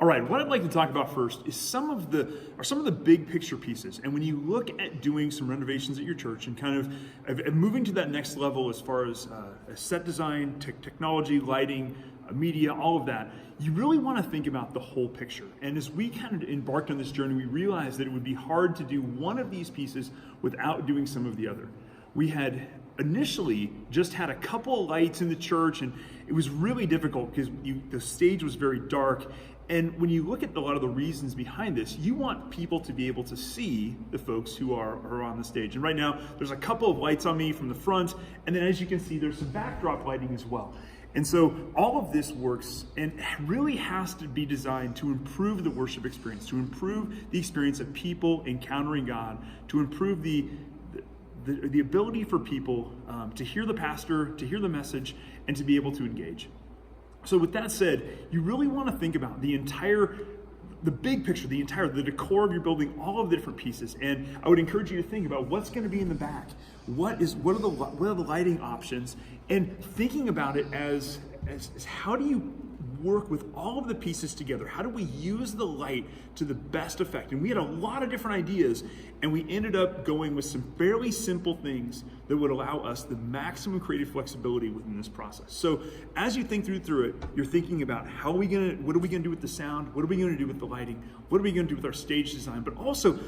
All right, what I'd like to talk about first is some of the big picture pieces. And when you look at doing some renovations at your church and kind of moving to that next level as far as set design, technology, lighting, media, all of that, you really want to think about the whole picture. And as we kind of embarked on this journey, we realized that it would be hard to do one of these pieces without doing some of the other. We had initially just had a couple of lights in the church, and it was really difficult because the stage was very dark. And when you look at a lot of the reasons behind this, you want people to be able to see the folks who are on the stage. And right now, there's a couple of lights on me from the front, and then as you can see, there's some backdrop lighting as well. And so all of this works and really has to be designed to improve the worship experience, to improve the experience of people encountering God, to improve the ability for people to hear the pastor, to hear the message, and to be able to engage. So with that said, you really want to think about the big picture, the decor of your building, all of the different pieces. And I would encourage you to think about what's going to be in the back. What are the lighting options? And thinking about it as how do you work with all of the pieces together? How do we use the light to the best effect? And we had a lot of different ideas, and we ended up going with some fairly simple things that would allow us the maximum creative flexibility within this process. So as you think through it, you're thinking about what are we gonna do with the sound? What are we gonna do with the lighting? What are we gonna do with our stage design? But also,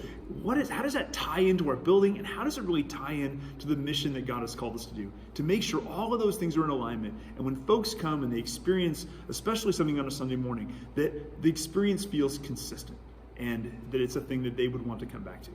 how does that tie into our building, and how does it really tie in to the mission that God has called us to do? To make sure all of those things are in alignment, and when folks come and they experience, especially something on a Sunday morning, that the experience feels consistent and that it's a thing that they would want to come back to.